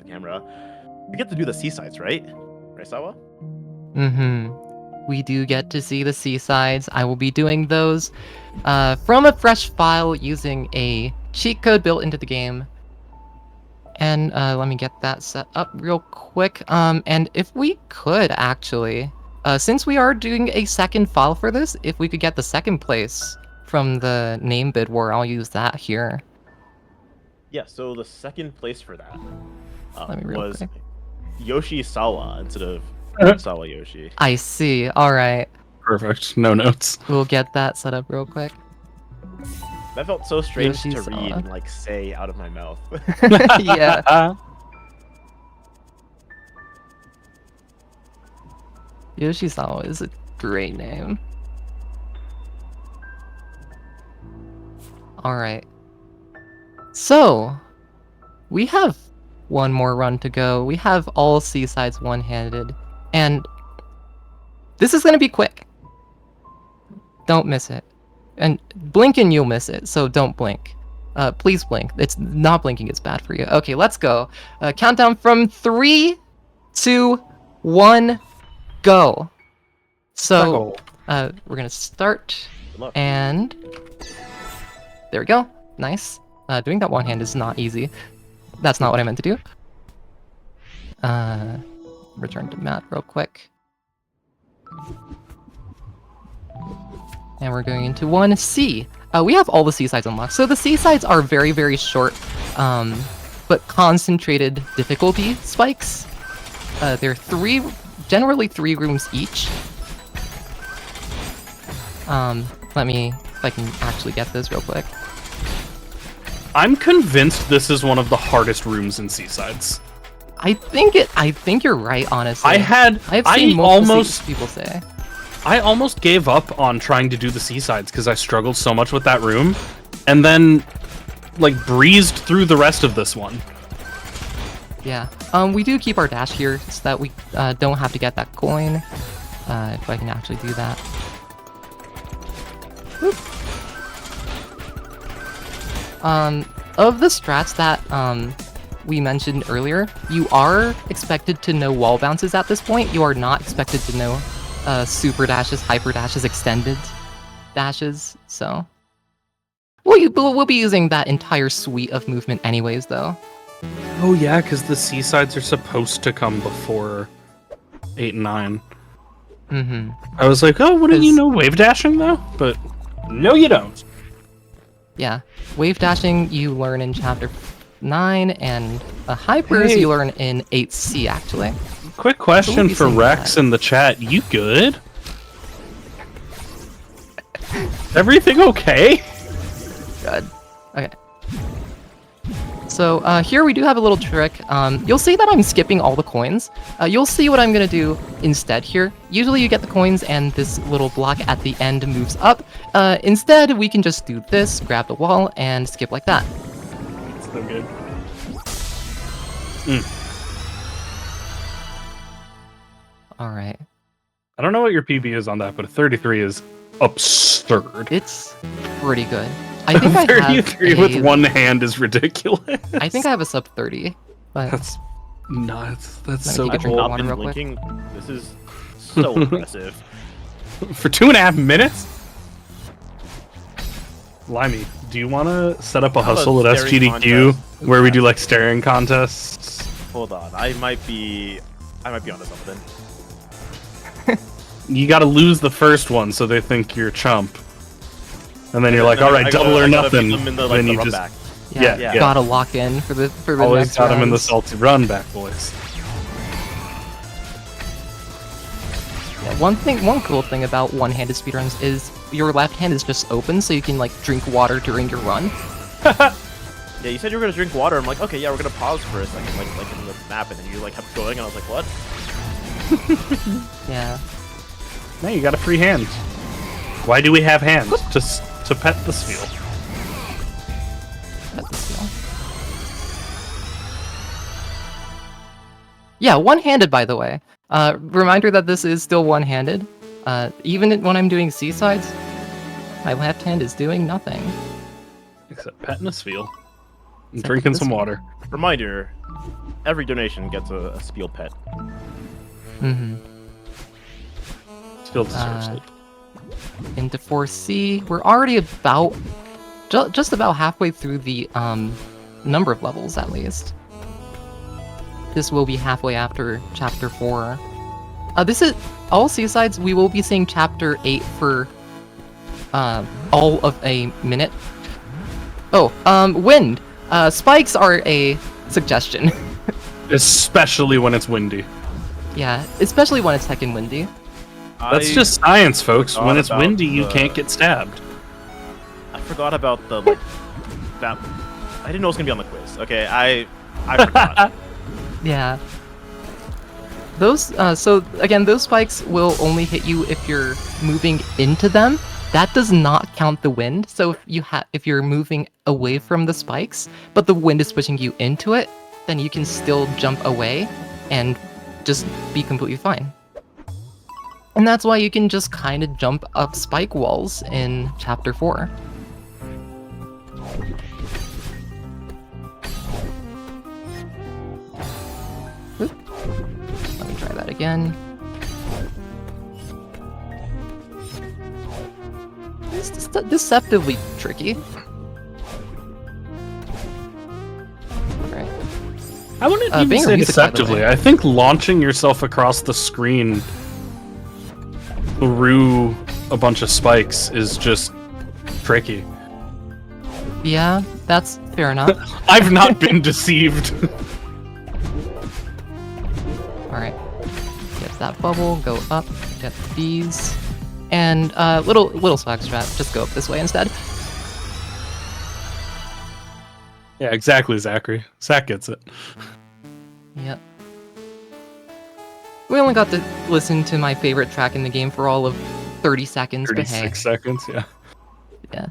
the camera. We get to do the seasides, right? Right, Sawa? We do get to see the seasides. I will be doing those from a fresh file using a cheat code built into the game. And let me get that set up real quick. And if we could actually, since we are doing a second file for this, if we could get the second place from the name bid war, I'll use that here. Yeah, so the second place for that was quick. Yoshi Sawa instead of Sawayoshi. I see. All right. Perfect. No notes. We'll get that set up real quick. That felt so strange Yoshi to Sawa. read and like say out of my mouth. Yeah. Yoshizawa is a great name. Alright. So, we have one more run to go. We have all seasides one-handed. And this is going to be quick. Don't miss it. And blink and you'll miss it, so don't blink. Please blink. It's not blinking is bad for you. Okay, let's go. Countdown from 3, 2, 1, go. So, we're gonna start, and there we go. Nice. Doing that one hand is not easy. That's not what I meant to do. Return to map real quick. And we're going into 1C. We have all the seasides unlocked. So the seasides are very, very short, but concentrated difficulty spikes. They're generally 3 rooms each. Let me, if I can actually get this real quick. I'm convinced this is one of the hardest rooms in Seasides. I think you're right, honestly. I've seen most people say. I almost gave up on trying to do the Seasides because I struggled so much with that room, and then like breezed through the rest of this one. Yeah. We do keep our dash here so that we don't have to get that coin. If I can actually do that. Whoop. Of the strats that we mentioned earlier, you are expected to know wall bounces at this point. You are not expected to know super dashes, hyper dashes, extended dashes. So we'll be using that entire suite of movement anyways, though. Oh yeah, because the Seasides are supposed to come before 8 and 9. Mm-hmm. I was like, oh, wouldn't you know wave dashing though? But no, you don't. Yeah, wave dashing you learn in chapter 9, and hypers you learn in 8C actually. Quick question for Rex in the chat. You good? Everything okay? Good. Okay. So here we do have a little trick. You'll see that I'm skipping all the coins. You'll see what I'm going to do instead here. Usually you get the coins and this little block at the end moves up. Instead, we can just do this, grab the wall, and skip like that. So good. Alright. I don't know what your PB is on that, but a 33 is absurd. It's pretty good. I think I 33 have with one hand is ridiculous. I think I have a sub 30. But that's nuts. That's Let so me take a cool. drink of water real quick. This is so impressive. For 2.5 minutes? Limey, do you want to set up a hustle at SGDQ where we do like staring contests? Hold on, I might be onto something. You got to lose the first one so they think you're chump. And then you're like, all right, double or nothing. Then you just yeah, gotta lock in for the always next got him in the rounds. salty run back, boys. Yeah, one cool thing about one-handed speedruns is your left hand is just open, so you can like drink water during your run. Yeah, you said you were gonna drink water. I'm like, okay, yeah, we're gonna pause for a second, like in the map, and then you like kept going, and I was like, what? Yeah. No, you got a free hand. Why do we have hands? Just to pet the seal. Pet the seal. Yeah, one-handed, by the way. Reminder that this is still one-handed. Even when I'm doing seasides, my left hand is doing nothing. Except petting a seal. I'm drinking some water. Reminder: every donation gets a Spiel pet. Mm-hmm. Still deserves it. Into 4C. We're already about just about halfway through the number of levels, at least. This will be halfway after Chapter 4. This is all Seasides. We will be seeing Chapter 8 for all of a minute. Oh, wind. Spikes are a suggestion. Especially when it's windy. Yeah, especially when it's heckin' windy. That's just science, folks. When it's about windy, you can't get stabbed. I forgot about the like that. I didn't know it was gonna be on the quiz. Okay, I forgot. Yeah. Those so again, those spikes will only hit you if you're moving into them. That does not count the wind. So if you're moving away from the spikes, but the wind is pushing you into it, then you can still jump away and just be completely fine. And that's why you can just kind of jump up spike walls in Chapter 4. Oop. Let me try that again. This is deceptively tricky. Alright. I wouldn't even Banger say music, by the deceptively. way. I think launching yourself across the screen through a bunch of spikes is just tricky. Yeah, that's fair enough. I've not been deceived. Alright. Get that bubble, go up, get these. And little swag strap, just go up this way instead. Yeah, exactly, Zachary. Zach gets it. Yep. We only got to listen to my favorite track in the game for all of 30 seconds, but hey. 36 seconds, yeah. Yeah.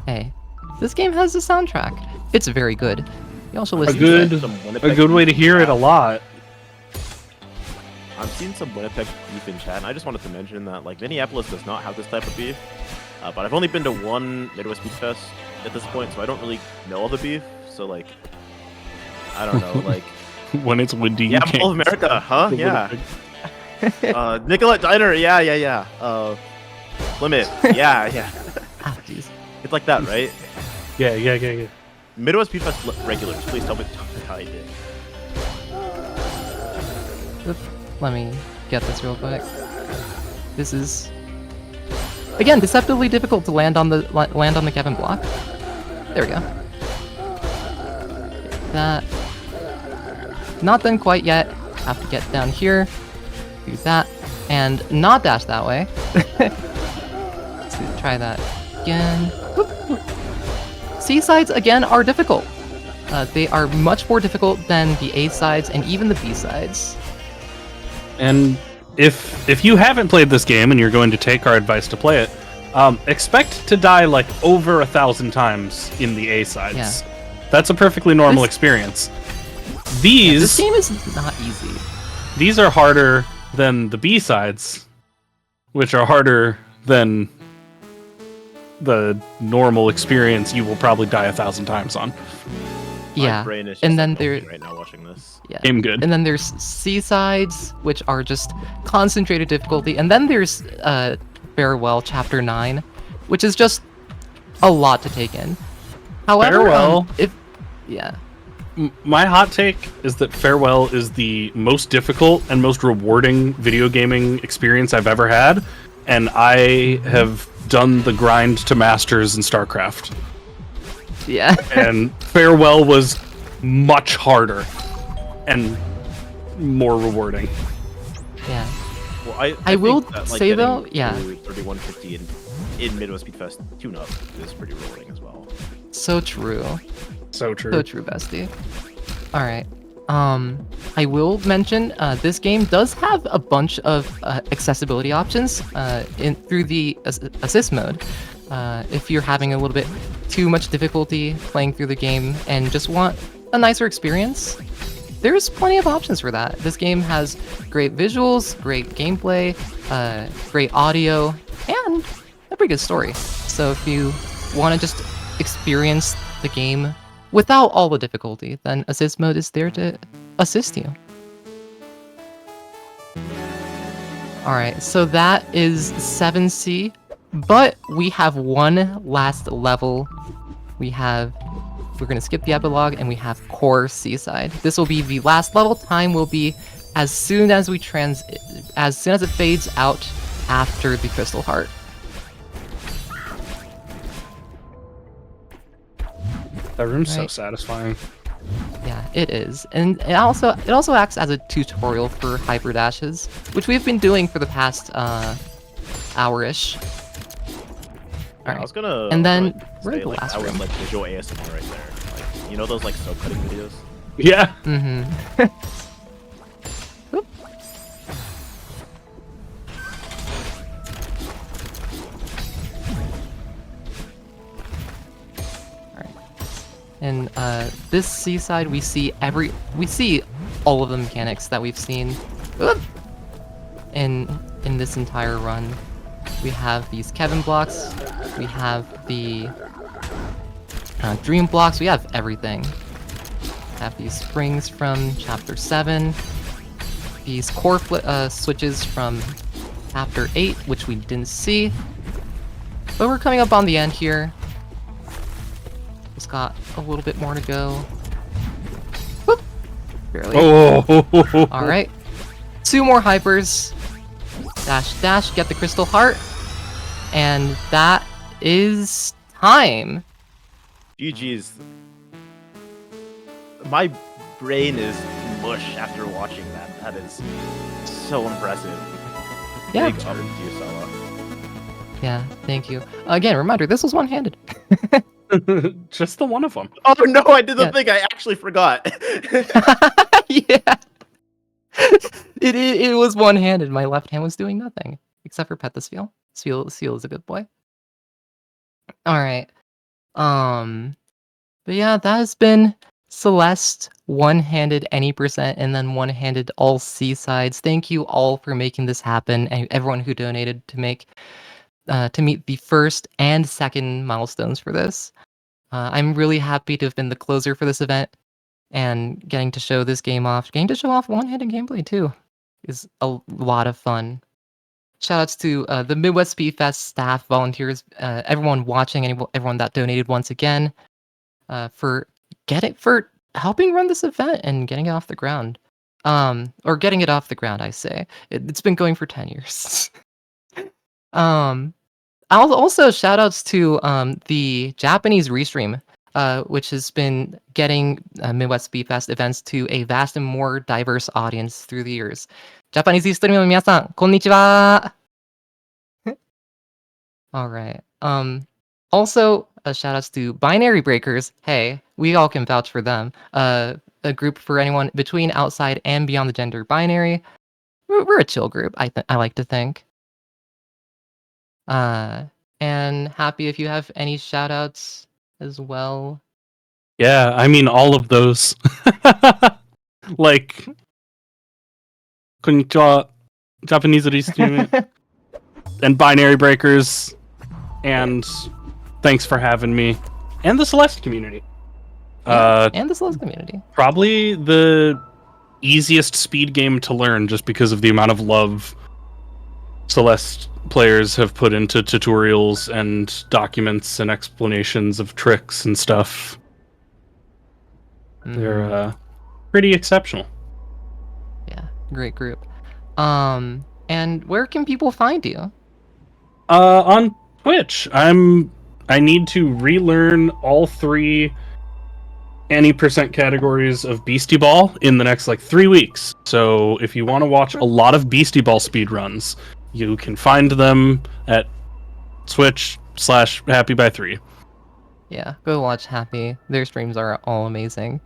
Hey, this game has a soundtrack. It's very good. You also A listen good, to it. a good way to hear it a lot. I'm seeing some Winnipeg beef in chat, and I just wanted to mention that like Minneapolis does not have this type of beef. But I've only been to one Midwest Speedfest at this point, so I don't really know all the beef. So like, I don't know, like. When it's windy, Yeah, you can't. Mall of America, huh? the Yeah. Nicolette Diner, yeah. Plymouth, yeah. Ah, jeez. It's like that, right? Yeah. Midwest Speedfest regulars, please tell me how you did. Oop, let me get this real quick. This is again deceptively difficult to land on the Kevin block. There we go. Get that. Not done quite yet. Have to get down here, do that, and not dash that way. Let's try that again. Whoop, whoop. C-sides again are difficult. They are much more difficult than the A-sides and even the B-sides. And if you haven't played this game and you're going to take our advice to play it, expect to die like over 1,000 times in the A sides. Yeah. That's a perfectly normal experience. These This game is not easy. these are harder than the B sides, which are harder than the normal experience you will probably die 1,000 times on. Yeah, My brain is just and then like, there, right now watching this. yeah, Game good. and then there's C-sides, which are just concentrated difficulty, and then there's Farewell Chapter 9, which is just a lot to take in. However, Farewell. My hot take is that Farewell is the most difficult and most rewarding video gaming experience I've ever had, and I have done the grind to masters in StarCraft. Yeah. And Farewell was much harder and more rewarding. Yeah. Well, I will think that, like, say, getting though, yeah. to 3150 in Midwest Speedfest tune-up is pretty rewarding as well. So true. So true. So true, bestie. Alright. I will mention this game does have a bunch of accessibility options through the assist mode. If you're having a little bit too much difficulty playing through the game and just want a nicer experience, there's plenty of options for that. This game has great visuals, great gameplay, great audio, and a pretty good story. So if you want to just experience the game without all the difficulty, then assist mode is there to assist you. Alright, so that is 7C, but we have one last level. We're gonna skip the epilogue, and we have Core Seaside. This will be the last level. Time will be as soon as it fades out after the Crystal Heart. That room's so satisfying. Yeah, it is, and it also acts as a tutorial for hyper dashes, which we've been doing for the past hour-ish. I was gonna. And then like, we're in say, the like, last that was room. like visual ASMR right there. Like, you know those like soap cutting videos? Yeah. Mm-hmm. Oop. Alright. And this seaside, we see all of the mechanics that we've seen in this entire run. We have these Kevin blocks, we have the Dream blocks, we have everything. We have these springs from Chapter 7, these core switches from Chapter 8, which we didn't see. But we're coming up on the end here. Just got a little bit more to go. Whoop! Barely. Oh. Alright. 2 more hypers. Dash, dash, get the Crystal Heart. And that is time. GG's. My brain is mush after watching that. That is so impressive. Yeah. Big up to you, Sawa. Yeah, thank you. Again, reminder, this was one-handed. Just the one of them. Oh no, I did the Yeah. thing I actually forgot. Yeah. It was one-handed. My left hand was doing nothing. Except for pet the seal. Seal is a good boy. Alright. But yeah, that has been Celeste, one-handed any percent, and then one-handed all seasides. Thank you all for making this happen, and everyone who donated to meet the first and second milestones for this. I'm really happy to have been the closer for this event, and getting to show this game off. Getting to show off one-handed gameplay too is a lot of fun. Shoutouts to the Midwest Speedfest staff, volunteers, everyone watching, and everyone that donated once again, for helping run this event and getting it off the ground. Or getting it off the ground, I say. It's been going for 10 years. Also shoutouts to the Japanese restream, which has been getting Midwest Speedfest events to a vast and more diverse audience through the years. Japanese streamの皆さん、こんにちは. All right. Also, shoutouts to Binary Breakers. Hey, we all can vouch for them. A group for anyone between, outside, and beyond the gender binary. We're a chill group, I like to think. And happy if you have any shoutouts as well. Yeah, I mean all of those. Like konnichiwa, Japanese restream, and Binary Breakers, and thanks for having me, and the Celeste community. And the Celeste community. Probably the easiest speed game to learn, just because of the amount of love Celeste players have put into tutorials and documents and explanations of tricks and stuff. They're pretty exceptional. Yeah, great group. And where can people find you? On Twitch. I need to relearn all 3 any percent categories of Beastie Ball in the next 3 weeks. So if you want to watch a lot of Beastie Ball speedruns, you can find them at Twitch/HappyBy3. Yeah, go watch Happy. Their streams are all amazing.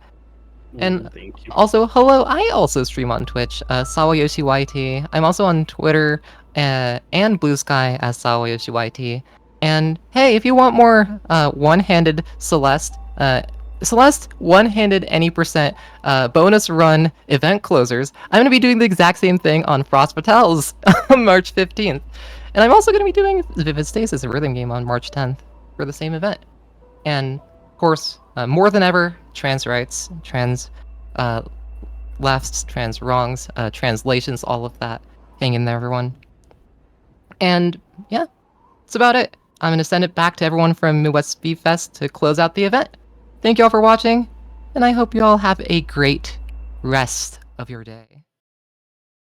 And thank you. also, hello, I also stream on Twitch, sawayoshi YT. I'm also on Twitter and bluesky as sawayoshi YT. And hey, if you want more one-handed Celeste, one-handed any percent bonus run event closers, I'm going to be doing the exact same thing on Frost Fatales on March 15th. And I'm also going to be doing Vivid Stasis, a rhythm game, on March 10th for the same event. And course, more than ever, trans rights, trans lefts, trans wrongs, translations, all of that. Hang in there, everyone. And yeah, that's about it. I'm going to send it back to everyone from Midwest Speedfest to close out the event. Thank you all for watching, and I hope you all have a great rest of your day.